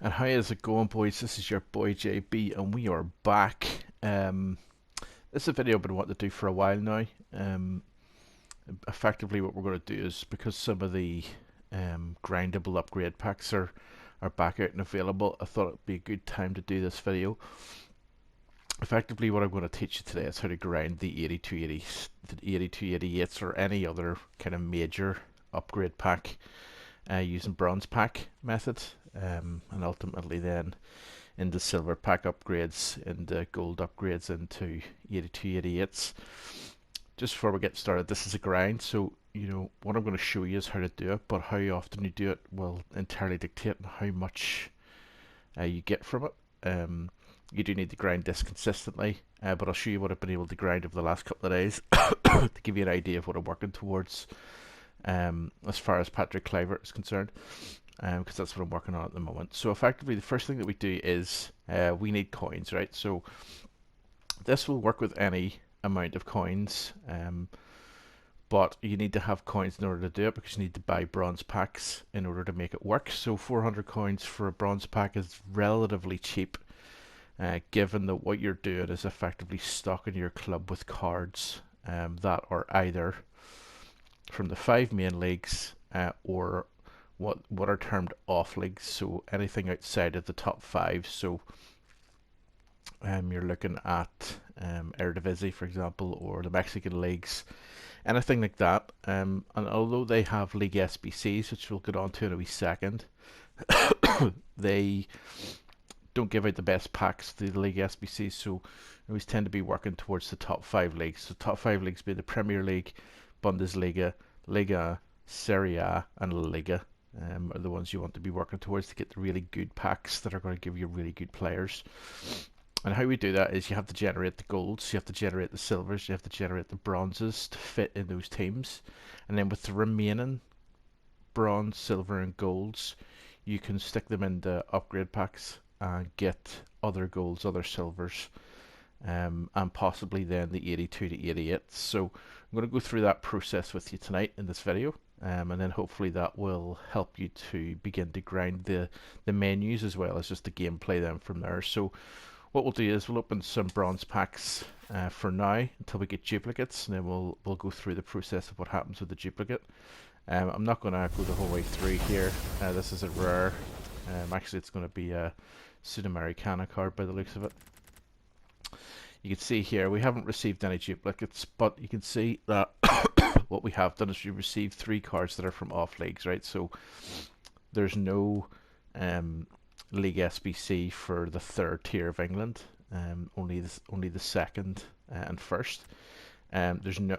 And how is it going, boys? This is your boy JB, and we are back. This is a video I've been wanting to do for a while now. Effectively, what we're going to do is, because some of the grindable upgrade packs are back out and available, I thought it'd be a good time to do this video. Effectively, what I'm going to teach you today is how to grind the 8280s, the 8288s, or any other kind of major upgrade pack using bronze pack method, and ultimately then into silver pack upgrades, into gold upgrades, into 8288s. Just before we get started, this is a grind, so what I'm going to show you is how to do it, but how often you do it will entirely dictate how much you get from it. You do need to grind this consistently, but I'll show you what I've been able to grind over the last couple of days to give you an idea of what I'm working towards as far as Patrick Kluivert is concerned, because that's what I'm working on at the moment. So effectively, the first thing that we do is we need coins, right? So this will work with any amount of coins, but you need to have coins in order to do it, because you need to buy bronze packs in order to make it work. So 400 coins for a bronze pack is relatively cheap, given that what you're doing is effectively stocking your club with cards that are either from the 5 main leagues or what are termed off leagues, so anything outside of the top 5. So you're looking at Eredivisie, for example, or the Mexican leagues, anything like that. And although they have League SBCs, which we'll get on to in a wee second, they don't give out the best packs to the League SBCs, so I always tend to be working towards the top 5 leagues. So top 5 leagues being the Premier League, Bundesliga, Liga, Serie A, and Laliga are the ones you want to be working towards to get the really good packs that are going to give you really good players. And how we do that is you have to generate the golds, you have to generate the silvers, you have to generate the bronzes to fit in those teams. And then with the remaining bronze, silver, and golds, you can stick them into upgrade packs and get other golds, other silvers, and possibly then the 82 to 88. So I'm going to go through that process with you tonight in this video, and then hopefully that will help you to begin to grind the menus as well as just the gameplay then from there. So what we'll do is we'll open some bronze packs for now until we get duplicates, and then we'll go through the process of what happens with the duplicate. I'm not going to go the whole way through here. This is a rare. Actually, it's going to be a Sudamericana card by the looks of it. You can see here we haven't received any duplicates, but you can see that what we have done is we received 3 cards that are from off leagues, right? So there's no League SBC for the 3rd tier of England, only the 2nd and 1st.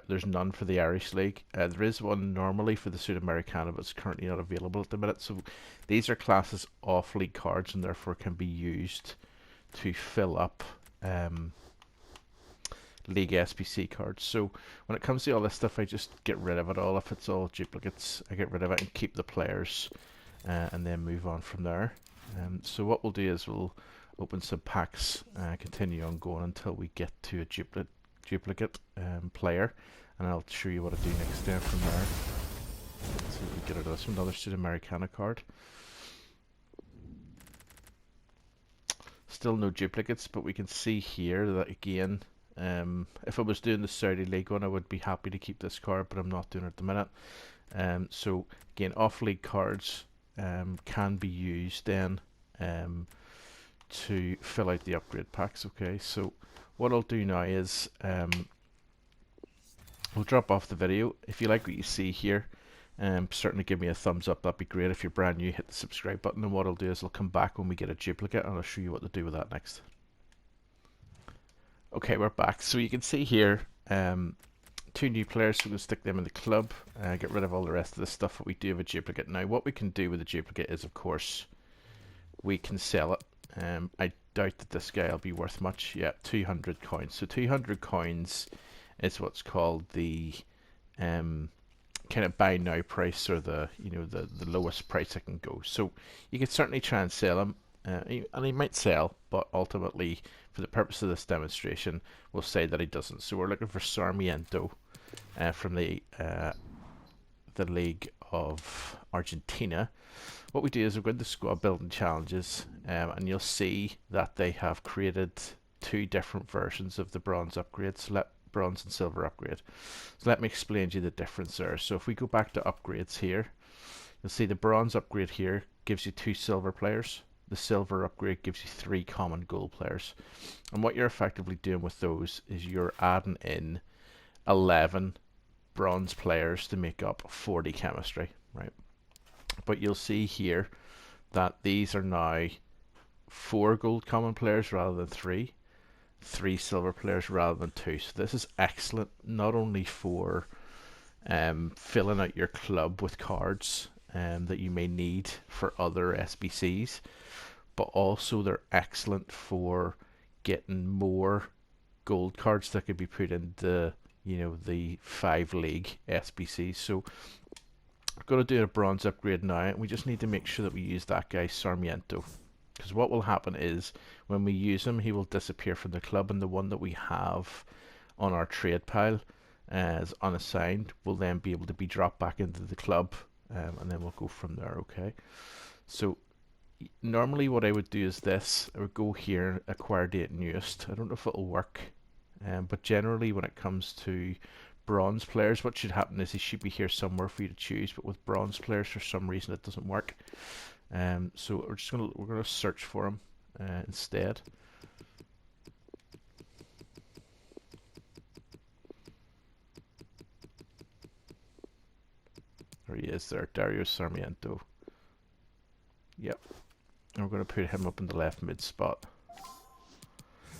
There's none for the Irish League. There is one normally for the Sudamericana, but it's currently not available at the minute. So these are classed as off league cards and therefore can be used to fill up League SBC cards. So when it comes to all this stuff, I just get rid of it all. If it's all duplicates, I get rid of it and keep the players, and then move on from there. So what we'll do is we'll open some packs, continue on going until we get to a duplicate player, and I'll show you what I do next then from there. So we get rid of this one, another Sudamericana card. Still no duplicates, but we can see here that again, if I was doing the Saudi League one, I would be happy to keep this card, but I'm not doing it at the minute. So again, off league cards can be used then to fill out the upgrade packs. Okay, so what I'll do now is we'll drop off the video. If you like what you see here, certainly give me a thumbs up. That'd be great. If you're brand new, hit the subscribe button, and what I'll do is I'll come back when we get a duplicate and I'll show you what to do with that next. Okay, we're back. So you can see here 2 new players, so we'll stick them in the club, get rid of all the rest of the stuff, but we do have a duplicate. Now what we can do with the duplicate is, of course, we can sell it. I doubt that this guy will be worth much. Yeah, 200 coins. So 200 coins is what's called the kind of buy now price, or the the lowest price I can go. So you can certainly try and sell him, and he might sell, but ultimately for the purpose of this demonstration we'll say that he doesn't. So we're looking for Sarmiento from the League of Argentina, what we do is we go into squad building challenges, and you'll see that they have created two different versions of the bronze upgrade, bronze and silver upgrade. So let me explain to you the difference there. So if we go back to upgrades here, you'll see the bronze upgrade here gives you 2 silver players. The silver upgrade gives you 3 common gold players. And what you're effectively doing with those is you're adding in 11 bronze players to make up 40 chemistry, right? But you'll see here that these are now 4 gold common players rather than 3 silver players rather than 2. So this is excellent, not only for filling out your club with cards that you may need for other SBCs, but also they're excellent for getting more gold cards that could be put into, you know, the 5 league SBCs. So we're going to do a bronze upgrade now, and we just need to make sure that we use that guy Sarmiento, because what will happen is when we use him, he will disappear from the club, and the one that we have on our trade pile as unassigned will then be able to be dropped back into the club, and then we'll go from there. Okay, so normally what I would do is this: I would go here, acquire date newest. I don't know if it'll work, but generally when it comes to bronze players, what should happen is he should be here somewhere for you to choose, but with bronze players for some reason it doesn't work. So we're gonna search for him instead. There he is there, Dario Sarmiento. Yep. And we're going to put him up in the left mid spot.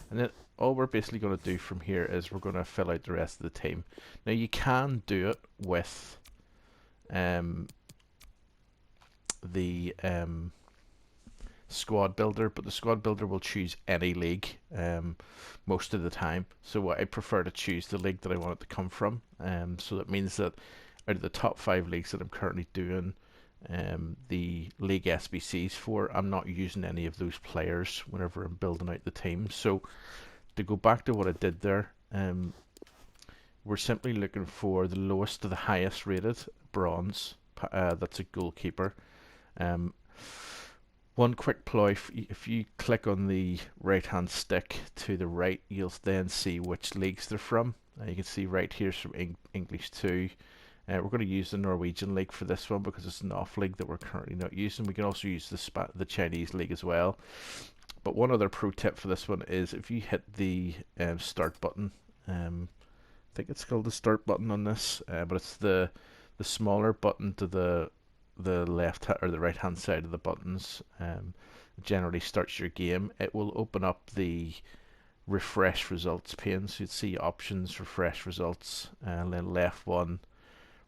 And then all we're basically going to do from here is we're going to fill out the rest of the team. Now you can do it with the squad builder, but the squad builder will choose any league most of the time. So I prefer to choose the league that I want it to come from. So that means that out of the top 5 leagues that I'm currently doing the league SBCs for, I'm not using any of those players whenever I'm building out the team. So to go back to what I did there, we're simply looking for the lowest to the highest rated bronze, that's a goalkeeper. One quick ploy, if you click on the right hand stick to the right, you'll then see which leagues they're from. You can see right here from English 2. We're going to use the Norwegian league for this one because it's an off league that we're currently not using. We can also use the Chinese league as well. But one other pro tip for this one is if you hit the start button, I think it's called the start button on this, but it's the smaller button to the left or the right hand side of the buttons. Generally starts your game. It will open up the refresh results pane, so you'd see options, refresh results, and then left one,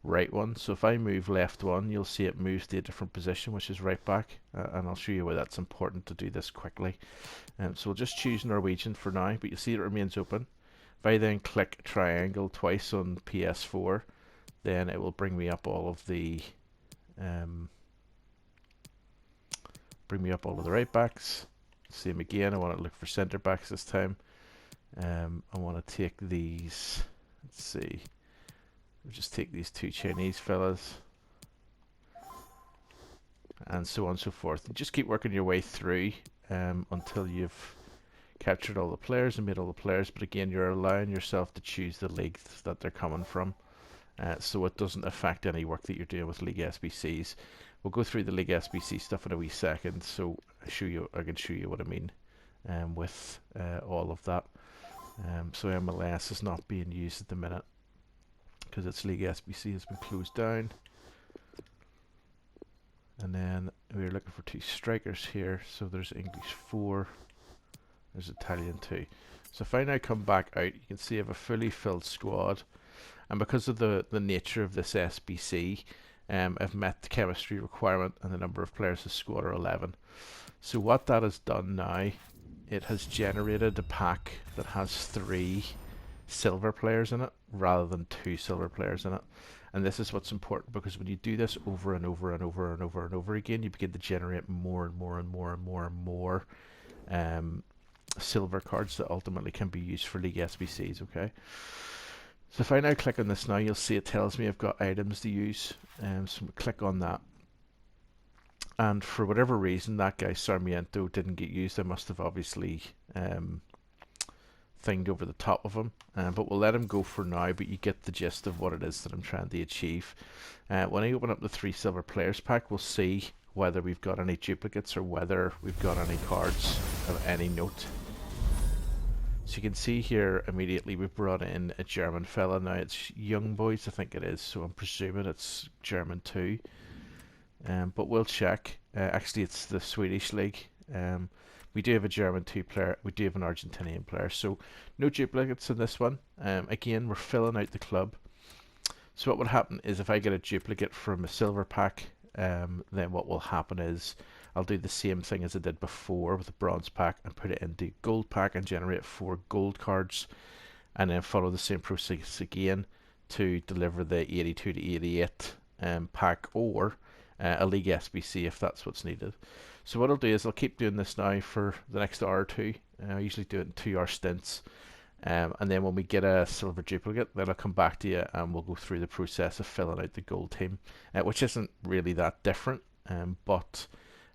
right one. So if I move left one, you'll see it moves to a different position, which is right back, and I'll show you why that's important to do this quickly. So we'll just choose Norwegian for now, but you see it remains open. If I then click triangle twice on PS4, then it will bring me up all of the right backs. Same again, I want to look for centre backs this time. I want to take these, let's see, we'll just take these 2 Chinese fellas, and so on and so forth. And just keep working your way through until you've captured all the players and made all the players. But again, you're allowing yourself to choose the leagues that they're coming from, so it doesn't affect any work that you're doing with League SBCs. We'll go through the League SBC stuff in a wee second, so I can show you what I mean with all of that. So MLS is not being used at the minute because its League SBC has been closed down. And then we're looking for 2 strikers here. So there's English 4, there's Italian 2. So if I now come back out, you can see I have a fully filled squad. And because of the nature of this SBC, I've met the chemistry requirement, and the number of players in the squad are 11. So what that has done now, it has generated a pack that has 3 silver players in it rather than 2 silver players in it. And this is what's important, because when you do this over and over and over and over and over again, you begin to generate more and more and more and more and more silver cards that ultimately can be used for League SBCs. Okay, So if I now click on this now, you'll see it tells me I've got items to use. So click on that. And for whatever reason, that guy Sarmiento didn't get used. I must have obviously thinged over the top of him. But we'll let him go for now, but you get the gist of what it is that I'm trying to achieve. When I open up the 3 silver players pack, we'll see whether we've got any duplicates or whether we've got any cards of any note. So you can see here immediately we've brought in a German fella. Now it's YourBoyJAB, I think it is, so I'm presuming it's German too. But we'll check. Actually, it's the Swedish league. We do have a German 2 player. We do have an Argentinian player. So no duplicates in this one. Again, we're filling out the club. So what would happen is if I get a duplicate from a silver pack, then what will happen is I'll do the same thing as I did before with the bronze pack and put it into gold pack and generate 4 gold cards, and then follow the same process again to deliver the 82 to 88 pack, or a league SBC if that's what's needed. So what I'll do is I'll keep doing this now for the next hour or two. I usually do it in 2-hour stints, and then when we get a silver duplicate, then I'll come back to you and we'll go through the process of filling out the gold team, which isn't really that different, but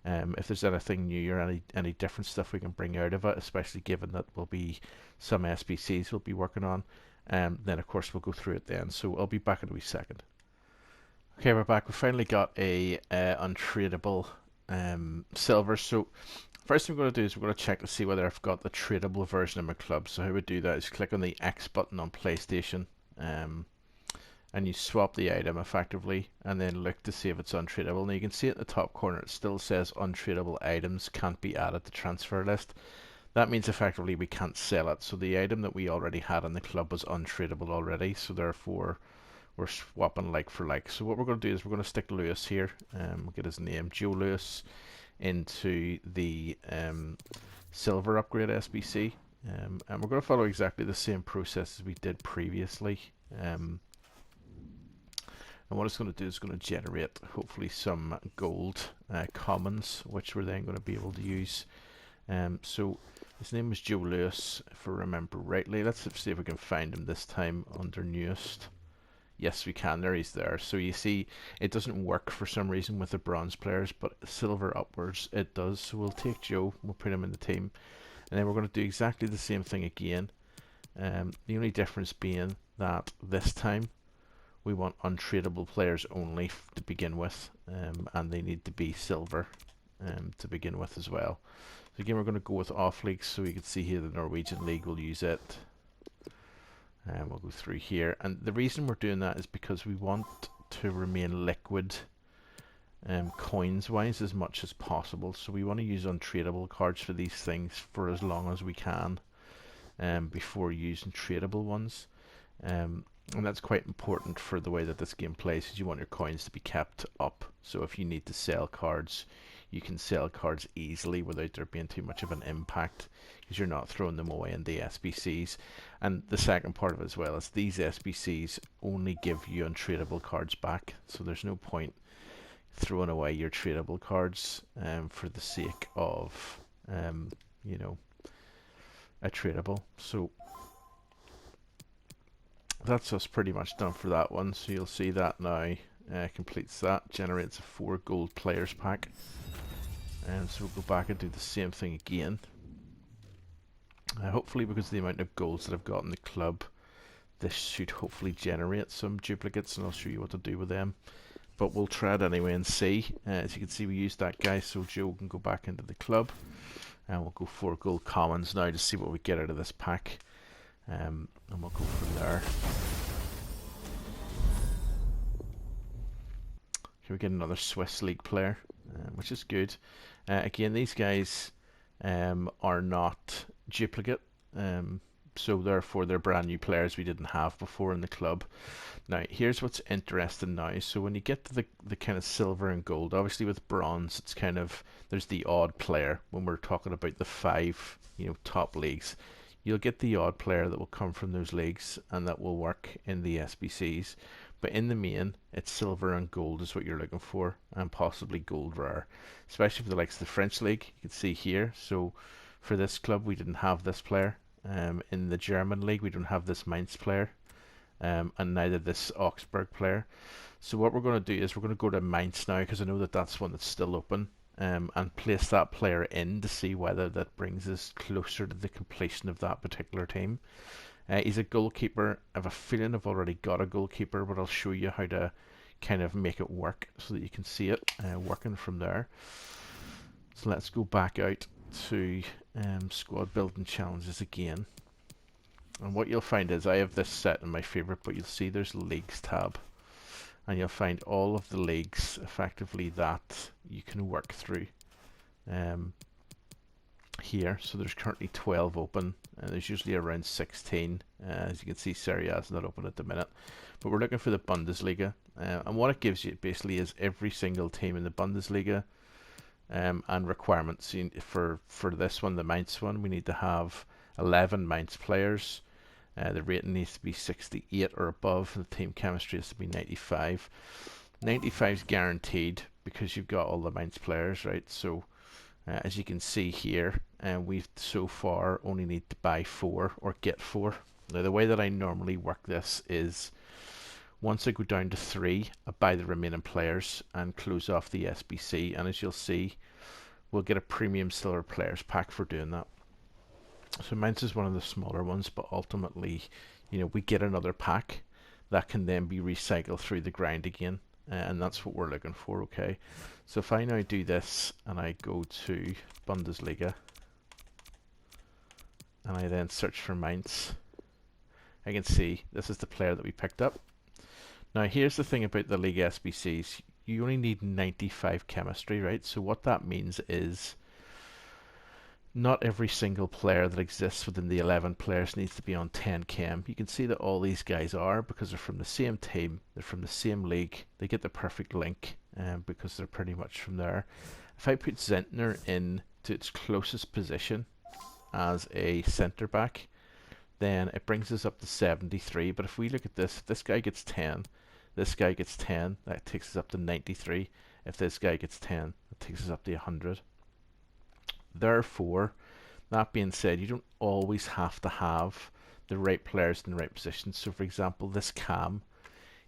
if there's anything new or any different stuff we can bring out of it, especially given that will be some SBCs we'll be working on, then of course we'll go through it then. So I'll be back in a wee second. Okay, we're back. We finally got a untradeable silver. So first thing we're going to do is we're going to check to see whether I've got the tradable version of my club. So how we do that is click on the X button on PlayStation, and you swap the item effectively, and then look to see if it's untradeable. Now you can see at the top corner it still says untradeable items can't be added to transfer list. That means effectively we can't sell it. So the item that we already had in the club was untradeable already, so therefore we're swapping like for like. So what we're going to do is we're going to stick Lewis here, we'll get his name, Joe Lewis, into the silver upgrade SBC, and we're going to follow exactly the same process as we did previously. And what it's going to do is going to generate hopefully some gold commons, which we're then going to be able to use. So his name was Joe Lewis, if I remember rightly. Let's see if we can find him this time under newest. Yes, we can. There, he's there. So you see, it doesn't work for some reason with the bronze players, but silver upwards it does. So we'll take Joe, we'll put him in the team, and then we're going to do exactly the same thing again. The only difference being that this time we want untradeable players only to begin with, and they need to be silver to begin with as well. So again, we're going to go with off leagues, so you can see here the Norwegian league will use it. And we'll go through here, and the reason we're doing that is because we want to remain liquid coins wise as much as possible. So we want to use untradeable cards for these things for as long as we can before using tradable ones. And that's quite important for the way that this game plays, because you want your coins to be kept up. So if you need to sell cards, you can sell cards easily without there being too much of an impact, because you're not throwing them away in the SBCs. And the second part of it as well is these SBCs only give you untradeable cards back, so there's no point throwing away your tradable cards for the sake of you know, a tradable. So that's us pretty much done for that one. So you'll see that now completes that, generates a 4 gold players pack. And so we'll go back and do the same thing again. Hopefully, because of the amount of golds that I've got in the club, this should hopefully generate some duplicates, and I'll show you what to do with them. But we'll try it anyway and see. As you can see, we used that guy, so Joe can go back into the club. And we'll go 4 gold commons now to see what we get out of this pack. And we'll go from there. Here we get another Swiss league player, which is good. Again, these guys are not duplicate, so therefore they're brand new players we didn't have before in the club. Now here's what's interesting now. So when you get to the kind of silver and gold, obviously with bronze it's kind of, there's the odd player. When we're talking about the 5 top leagues, you'll get the odd player that will come from those leagues and that will work in the SBCs. But in the main, it's silver and gold is what you're looking for, and possibly gold rare, especially for the likes of the French league. You can see here, so for this club we didn't have this player. In the German league we don't have this Mainz player, and neither this Augsburg player. So what we're going to do is we're going to go to Mainz now, because I know that that's one that's still open, and place that player in to see whether that brings us closer to the completion of that particular team. He's a goalkeeper. I have a feeling I've already got a goalkeeper, but I'll show you how to kind of make it work so that you can see it working from there. So let's go back out to squad building challenges again. And what you'll find is I have this set in my favorite, but you'll see there's leagues tab. And you'll find all of the leagues effectively that you can work through here. So there's currently 12 open, and there's usually around 16. As you can see, Serie A is not open at the minute. But we're looking for the Bundesliga. And what it gives you basically is every single team in the Bundesliga and requirements. For this one, the Mainz one, we need to have 11 Mainz players. The rating needs to be 68 or above. The team chemistry has to be 95. 95 is guaranteed because you've got all the Mainz players, right? So as you can see here, we've so far only need to buy 4 or get 4. Now the way that I normally work this is once I go down to 3, I buy the remaining players and close off the SBC, and as you'll see, we'll get a premium silver players pack for doing that. So Mainz is one of the smaller ones, but ultimately, you know, we get another pack that can then be recycled through the grind again, and that's what we're looking for. Okay, so if I now do this and I go to Bundesliga and I then search for Mainz, I can see this is the player that we picked up. Now here's the thing about the League SBCs, you only need 95 chemistry, right? So what that means is not every single player that exists within the 11 players needs to be on 10 chem. You can see that all these guys are, because they're from the same team, they're from the same league, they get the perfect link because they're pretty much from there. If I put Zentner in to its closest position as a centre back, then it brings us up to 73. But if we look at this, if this guy gets 10, this guy gets 10, that takes us up to 93. If this guy gets 10, that takes us up to 100. Therefore, that being said, you don't always have to have the right players in the right positions. So for example, this Cam,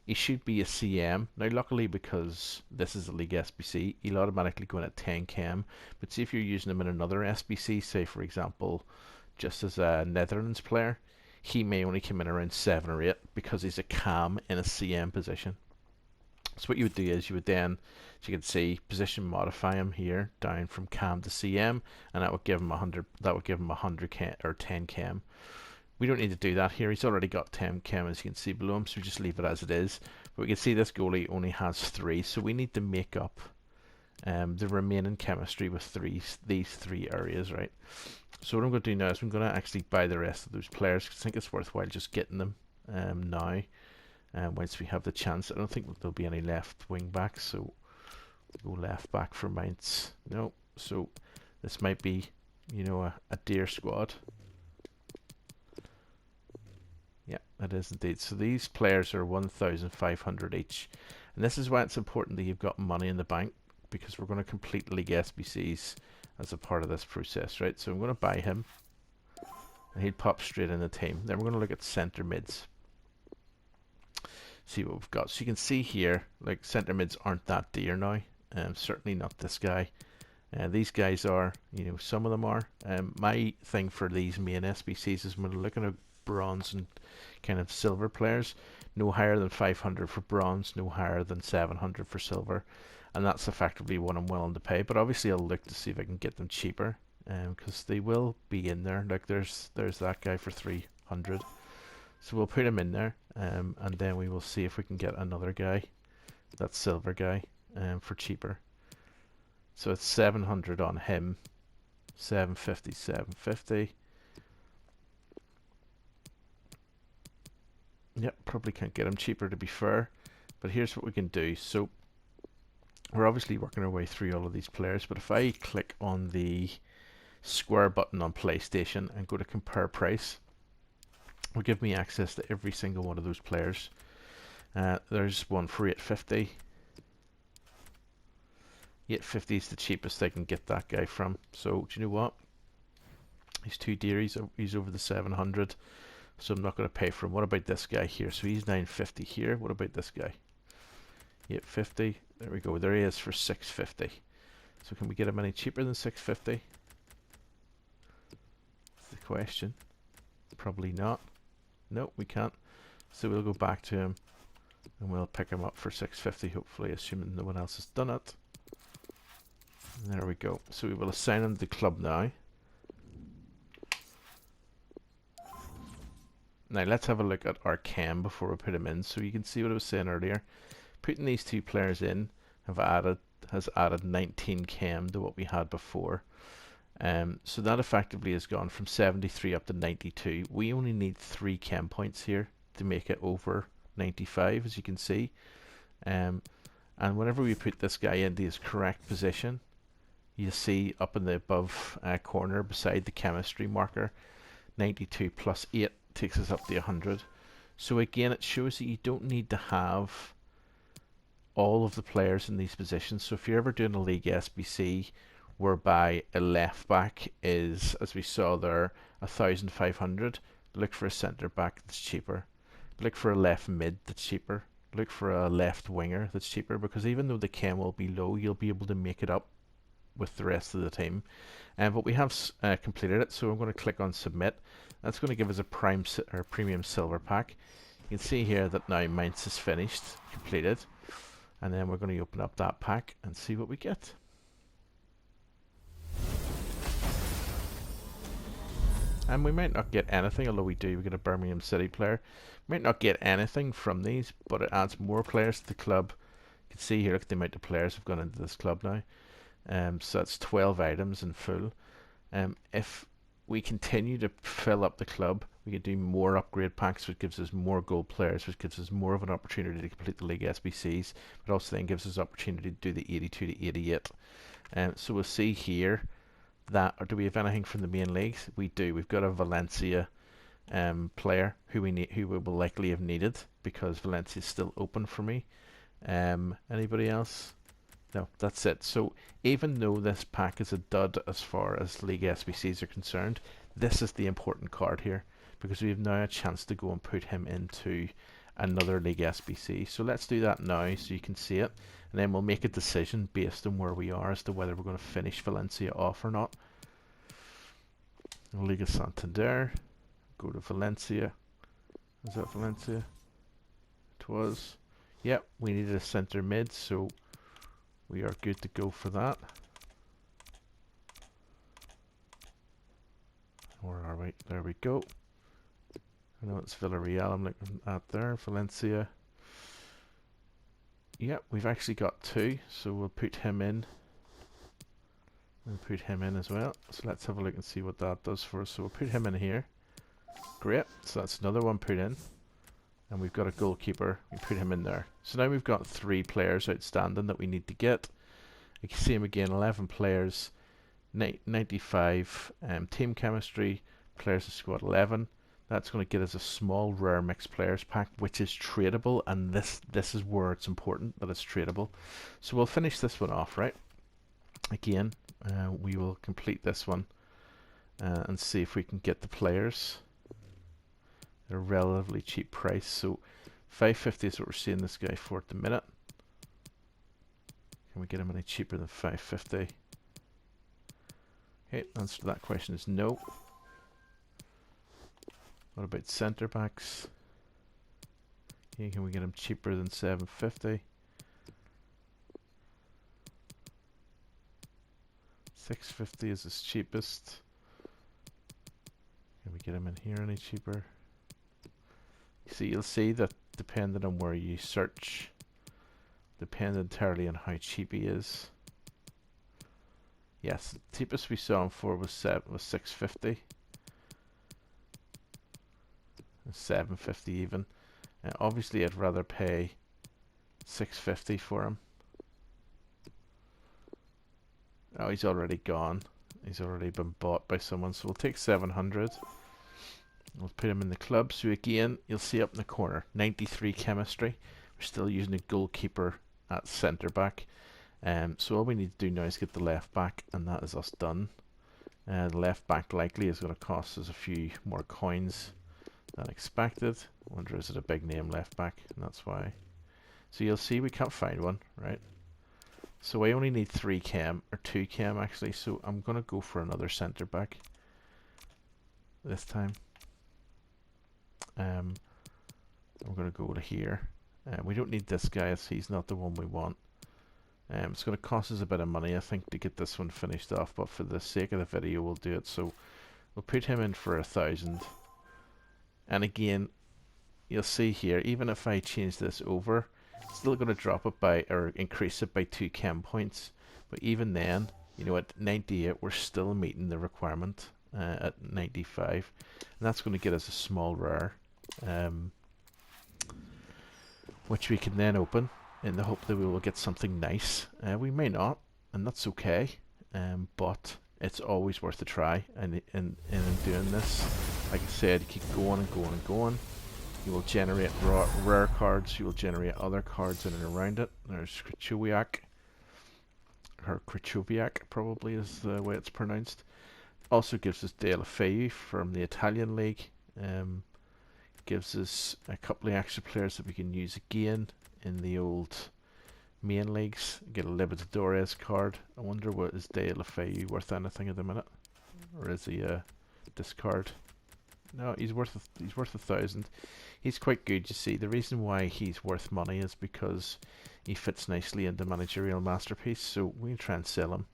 he should be a CM. Now luckily, because this is a League SBC, he'll automatically go in at 10 chem. But see if you're using him in another SBC, say for example, just as a Netherlands player, he may only come in around 7 or 8 because he's a Cam in a CM position. So what you would do is you would then, as you can see, position modify him here down from cam to CM, and that would give him 100. That would give him 100 chem or 10 chem. We don't need to do that here. He's already got 10 chem, as you can see below him, so we just leave it as it is. But we can see this goalie only has 3, so we need to make up the remaining chemistry with these 3 areas, right? So what I'm going to do now is I'm going to actually buy the rest of those players, because I think it's worthwhile just getting them now. Once we have the chance. I don't think there'll be any left wing backs, so we'll go left back for Mainz. No, so this might be, you know, a dear squad. Yeah, it is indeed. So these players are 1,500 each, and this is why it's important that you've got money in the bank, because we're going to complete League SBCs as a part of this process, right? So I'm going to buy him, and he'd pop straight in the team. Then we're going to look at centre mids. See what we've got. So you can see here, like, centre mids aren't that dear now. Certainly not this guy. These guys are, you know, some of them are. My thing for these main SBCs is when we're looking at bronze and kind of silver players, no higher than 500 for bronze, no higher than 700 for silver, and that's effectively what I'm willing to pay. But obviously I'll look to see if I can get them cheaper, because they will be in there. Like there's that guy for 300. So we'll put him in there, and then we will see if we can get another guy, that silver guy, for cheaper. So it's 700 on him, 750, 750. Yep, probably can't get him cheaper, to be fair. But here's what we can do. So we're obviously working our way through all of these players, but if I click on the square button on PlayStation and go to compare price, will give me access to every single one of those players. There's one for 850. 850 is the cheapest I can get that guy from. So do you know what? He's too dear. He's over the 700. so I'm not going to pay for him. What about this guy here? So he's 950 here. What about this guy? 850. There we go. There he is for 650. So can we get him any cheaper than 650? That's the question. Probably not. No, we can't. So we'll go back to him and we'll pick him up for 650, hopefully, assuming no one else has done it. And there we go. So we will assign him to the club now. Now let's have a look at our chem before we put him in. So you can see what I was saying earlier. Putting these two players in has added 19 chem to what we had before. So that effectively has gone from 73 up to 92. We only need 3 chem points here to make it over 95, as you can see. And whenever we put this guy into his correct position, you see up in the above corner beside the chemistry marker, 92 plus 8 takes us up to 100. So again, it shows that you don't need to have all of the players in these positions. So if you're ever doing a League SBC whereby a left back is, as we saw there, 1,500, look for a centre back that's cheaper. Look for a left mid that's cheaper. Look for a left winger that's cheaper, because even though the chem will be low, you'll be able to make it up with the rest of the team. But we have completed it, so I'm going to click on submit. That's going to give us a premium silver pack. You can see here that now mine's is finished, completed, and then we're going to open up that pack and see what we get. And we might not get anything, although we get a Birmingham City player. Might not get anything from these, but it adds more players to the club. You can see here, look at the amount of players have gone into this club now. So that's 12 items in full. If we continue to fill up the club, we can do more upgrade packs, which gives us more gold players, which gives us more of an opportunity to complete the League SBCs, but also then gives us opportunity to do the 82 to 88. So we'll see here that, or do we have anything from the main leagues? We do. We've got a Valencia player who we will likely have needed, because Valencia is still open for me. Anybody else? No, that's it. So even though this pack is a dud as far as League SBCs are concerned, this is the important card here, because we have now a chance to go and put him into another League SBC. So let's do that now so you can see it, and then we'll make a decision based on where we are as to whether we're going to finish Valencia off or not. Liga Santander, go to Valencia. Was that Valencia? It was. Yep, we needed a centre mid, so we are good to go for that. Where are we? There we go. I know it's Villarreal I'm looking at there. Valencia. Yep, we've actually got 2, so we'll put him in. And put him in as well. So let's have a look and see what that does for us. So we'll put him in here. Great. So that's another one put in. And we've got a goalkeeper. We put him in there. So now we've got 3 players outstanding that we need to get. You can see him again, 11 players, 95 team chemistry, players of squad 11. That's going to get us a small rare mixed players pack, which is tradable, and this is where it's important that it's tradable. So we'll finish this one off, right? Again, we will complete this one and see if we can get the players at a relatively cheap price. So 550 is what we're seeing this guy for at the minute. Can we get him any cheaper than 550? Okay, answer to that question is no. What about centre backs? Okay, can we get him cheaper than 750? 650 is his cheapest. Can we get him in here any cheaper? So you'll see that depending on where you search, depends entirely on how cheap he is. Yes, the cheapest we saw him for was 650. 750 even. Obviously I'd rather pay 650 for him. Oh, he's already gone. He's already been bought by someone, so we'll take 700. We'll put him in the club. So again, you'll see up in the corner, 93 chemistry. We're still using a goalkeeper at centre back. So all we need to do now is get the left back, and that is us done. The left back likely is going to cost us a few more coins than expected. I wonder, is it a big name left back? And that's why. So you'll see we can't find one, right? So I only need 3 chem, or 2 chem actually, so I'm going to go for another centre back this time. I'm going to go to here. We don't need this guy, as he's not the one we want. It's going to cost us a bit of money, I think, to get this one finished off, but for the sake of the video we'll do it. So we'll put him in for 1,000. And again, you'll see here, even if I change this over, it's still going to drop it by, or increase it by 2 chem points. But even then, you know, at 98 we're still meeting the requirement at 95. And that's going to get us a small rare, which we can then open in the hope that we will get something nice. We may not, and that's okay, but it's always worth a try. And in doing this, like I said, you keep going and going and going. You will generate rare cards, you will generate other cards in and around it. There's Krychowiak, or Krychowiak probably is the way it's pronounced. Also gives us Deulofeu from the Italian league. Gives us a couple of extra players that we can use again in the old main leagues. Get a Libertadores card. I wonder, what is Deulofeu worth anything at the minute, or is he a discard? No, he's worth 1,000. He's quite good. You see, the reason why he's worth money is because he fits nicely into Managerial Masterpiece. So we can try and sell him.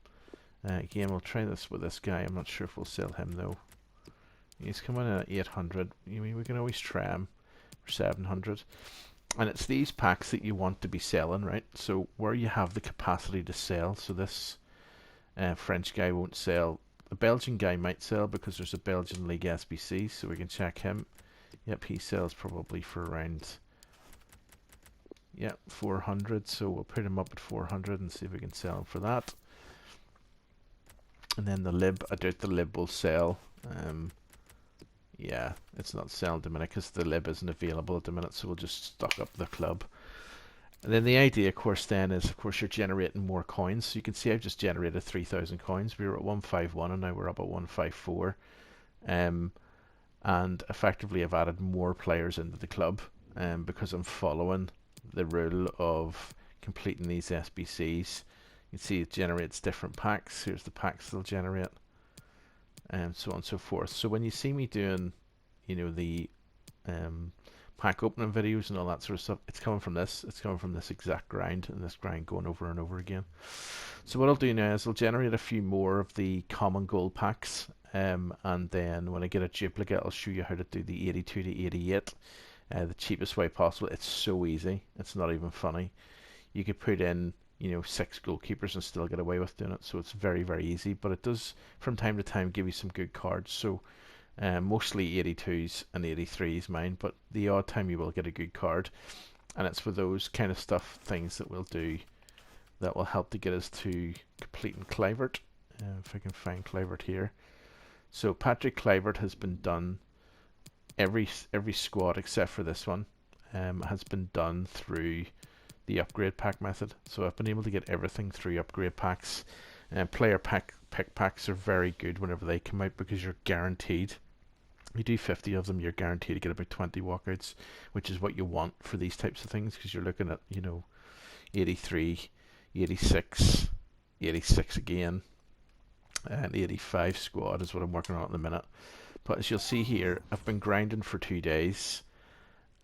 Again, we'll try this with this guy. I'm not sure if we'll sell him though. He's coming in at 800. I mean, we can always try him for 700. And it's these packs that you want to be selling, right? So where you have the capacity to sell. So this French guy won't sell. The Belgian guy might sell because there's a Belgian League SBC, so we can check him. Yep, he sells probably for around 400. So we'll put him up at 400 and see if we can sell him for that. And then the Lib, I doubt the Lib will sell. Yeah, it's not selling at the minute because the Lib isn't available at the minute, so we'll just stock up the club. And then the idea, of course, then is, of course, you're generating more coins. So you can see I've just generated 3,000 coins. We were at 151 and now we're up at 154. And effectively I've added more players into the club because I'm following the rule of completing these SBCs. You can see it generates different packs. Here's the packs they'll generate, and so on and so forth. So when you see me doing, you know, the pack opening videos and all that sort of stuff, it's coming from this. It's coming from this exact grind, and this grind going over and over again. So what I'll do now is I'll generate a few more of the common gold packs, and then when I get a duplicate, I'll show you how to do the 82 to 88 the cheapest way possible. It's so easy. It's not even funny. You could put in, you know, 6 goalkeepers and still get away with doing it. So it's very, very easy, but it does from time to time give you some good cards. So mostly 82s and 83s mine, but the odd time you will get a good card, and it's for those kind of things that we'll do that will help to get us to completing Kluivert. If I can find Kluivert here. So Patrick Kluivert has been done. Every squad except for this one has been done through the upgrade pack method. So I've been able to get everything through upgrade packs. Player pick packs are very good whenever they come out because you're guaranteed. You do 50 of them, you're guaranteed to get about 20 walkouts, which is what you want for these types of things, because you're looking at, you know, 83, 86, 86 again, and 85 squad is what I'm working on at the minute. But as you'll see here, I've been grinding for 2 days,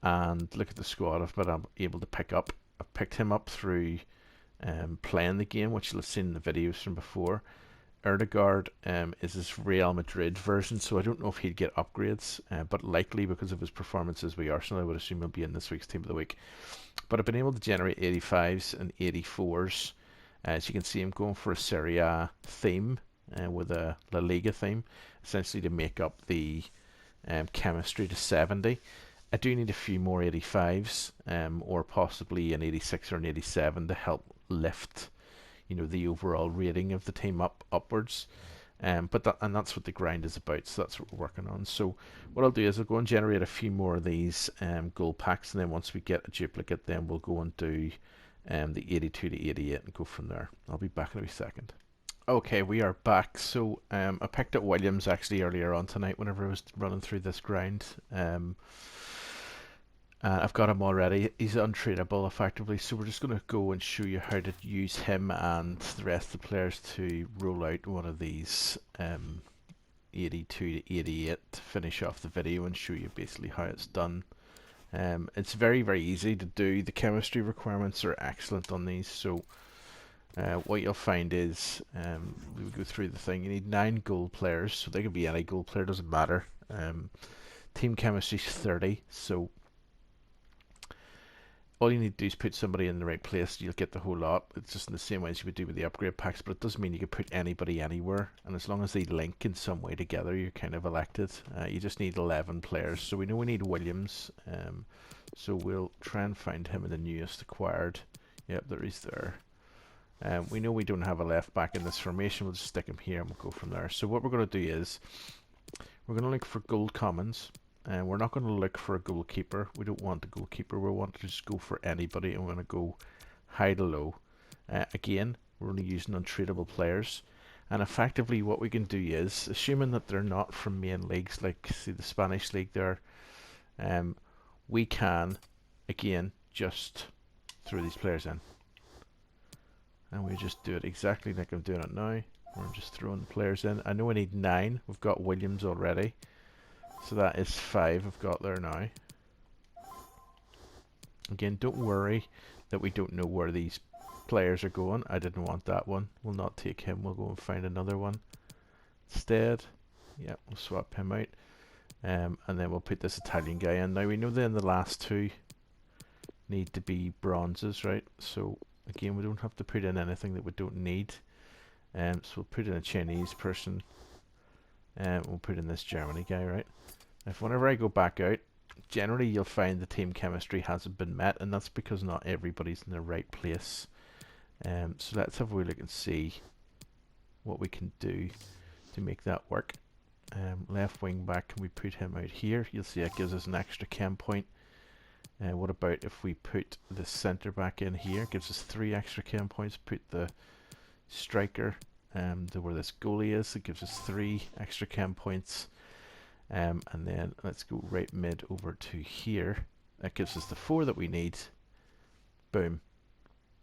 and look at the squad I've been able to pick up. I've picked him up through playing the game, which you'll have seen in the videos from before. Odegaard is his Real Madrid version, so I don't know if he'd get upgrades, but likely because of his performances with Arsenal, I would assume he'll be in this week's Team of the Week. But I've been able to generate 85s and 84s. As you can see, I'm going for a Serie A theme with a La Liga theme, essentially to make up the chemistry to 70. I do need a few more 85s, or possibly an 86 or an 87 to help lift, you know, the overall rating of the team upwards. But that's what the grind is about, so that's what we're working on. So what I'll do is I'll go and generate a few more of these gold packs, and then once we get a duplicate, then we'll go and do the 82 to 88 and go from there. I'll be back in a wee second. Okay, we are back. So I picked up Williams actually earlier on tonight whenever I was running through this grind. I've got him already. He's untradeable effectively, so we're just going to go and show you how to use him and the rest of the players to roll out one of these 82 to 88 to finish off the video and show you basically how it's done. It's very, very easy to do. The chemistry requirements are excellent on these, so what you'll find is we go through the thing. You need 9 goal players, so they can be any goal player, doesn't matter. Team chemistry is 30, so all you need to do is put somebody in the right place. You'll get the whole lot. It's just in the same way as you would do with the upgrade packs, but it doesn't mean you can put anybody anywhere. And as long as they link in some way together, you're kind of elected. You just need 11 players. So we know we need Williams. So we'll try and find him in the newest acquired. Yep, there he's there. We know we don't have a left back in this formation. We'll just stick him here and we'll go from there. So what we're going to do is we're going to look for gold commons. And we're not going to look for a goalkeeper. We don't want a goalkeeper. We want to just go for anybody, and we're going to go high to low. Again, we're only using untradeable players. And effectively what we can do is, assuming that they're not from main leagues, like see the Spanish league there, we can, again, just throw these players in. And we just do it exactly like I'm doing it now. We're just throwing the players in. I know I need 9. We've got Williams already. So that is 5 I've got there now. Again, don't worry that we don't know where these players are going. I didn't want that one. We'll not take him. We'll go and find another one instead. Yeah, we'll swap him out. And then we'll put this Italian guy in. Now we know then the last 2 need to be bronzes, right? So again, we don't have to put in anything that we don't need. So we'll put in a Chinese person. And we'll put in this Germany guy, right? If whenever I go back out, generally you'll find the team chemistry hasn't been met, and that's because not everybody's in the right place. So let's have a wee look and see what we can do to make that work. Left wing back, can we put him out here? You'll see it gives us an extra chem point. What about if we put the centre back in here? It gives us 3 extra chem points. Put the striker where this goalie is, it gives us 3 extra chem points. And then let's go right mid over to here. That gives us the 4 that we need. Boom.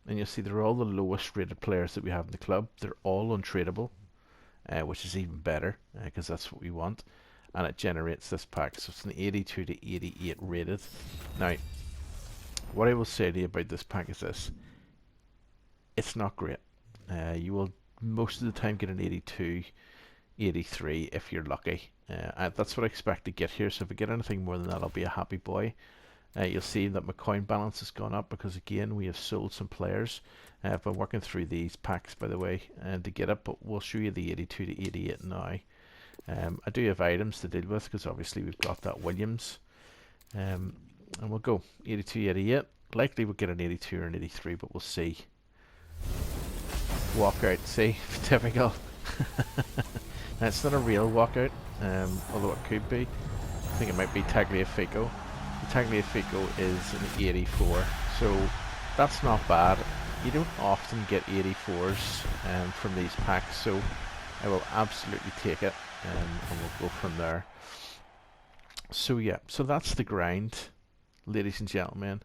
And you'll see they're all the lowest rated players that we have in the club. They're all untradeable, which is even better because that's what we want. And it generates this pack. So it's an 82 to 88 rated. Now, what I will say to you about this pack is this. It's not great. You will most of the time get an 82, 83 if you're lucky. That's what I expect to get here, so if I get anything more than that, I'll be a happy boy. You'll see that my coin balance has gone up because again we have sold some players. I've been working through these packs, by the way, to get it, but we'll show you the 82 to 88 now. I do have items to deal with because obviously we've got that Williams. And we'll go 82, 88. Likely we'll get an 82 or an 83, but we'll see. Walkout, see? Typical. That's not a real walkout, although it could be. I think it might be Tagliafico. The Tagliafico is an 84, so that's not bad. You don't often get 84s from these packs, so I will absolutely take it, and we'll go from there. So yeah, so that's the grind, ladies and gentlemen.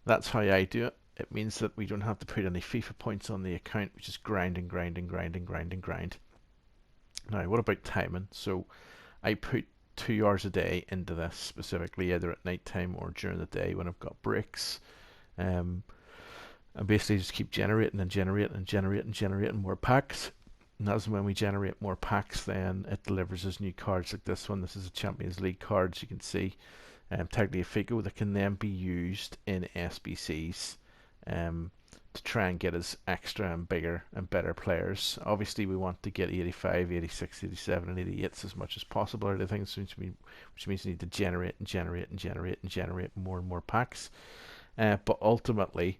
That's how I do it. It means that we don't have to put any FIFA points on the account, which is grind and grind and grind and grind and grind. Now, what about timing? So I put 2 hours a day into this specifically, either at night time or during the day when I've got breaks. And basically just keep generating and generating and generating and generating more packs. And that's when we generate more packs, then it delivers us new cards like this one. This is a Champions League card, as you can see. Tagliafico that can then be used in SBCs. To try and get us extra and bigger and better players. Obviously we want to get 85, 86, 87 and 88s as much as possible out of things, which means we need to generate and generate and generate and generate more and more packs. But ultimately,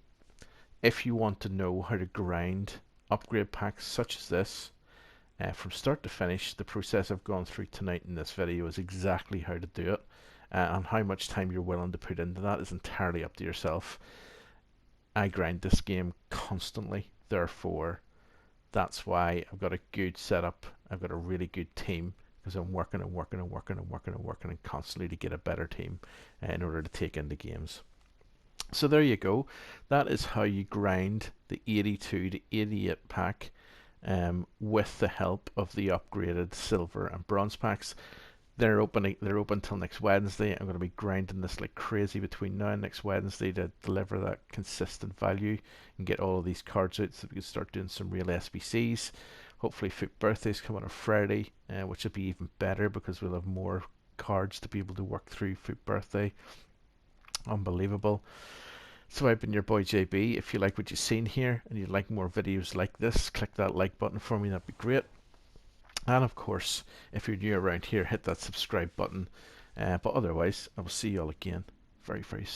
if you want to know how to grind upgrade packs such as this, from start to finish, the process I've gone through tonight in this video is exactly how to do it. And how much time you're willing to put into that is entirely up to yourself. I grind this game constantly, therefore That's why I've got a good setup. I've got a really good team, because I'm working and working and working and working and working and constantly to get a better team in order to take into games. So there you go. That is how you grind the 82 to 88 pack with the help of the upgraded silver and bronze packs. They're open till next Wednesday. I'm going to be grinding this like crazy between now and next Wednesday to deliver that consistent value and get all of these cards out so we can start doing some real SBCs. Hopefully Foot Birthday's coming on Friday, which will be even better because we'll have more cards to be able to work through Foot Birthday. Unbelievable. So I've been your boy JB. If you like what you've seen here and you'd like more videos like this, click that like button for me, that'd be great. And of course, if you're new around here, hit that subscribe button. But otherwise, I will see you all again very, very soon.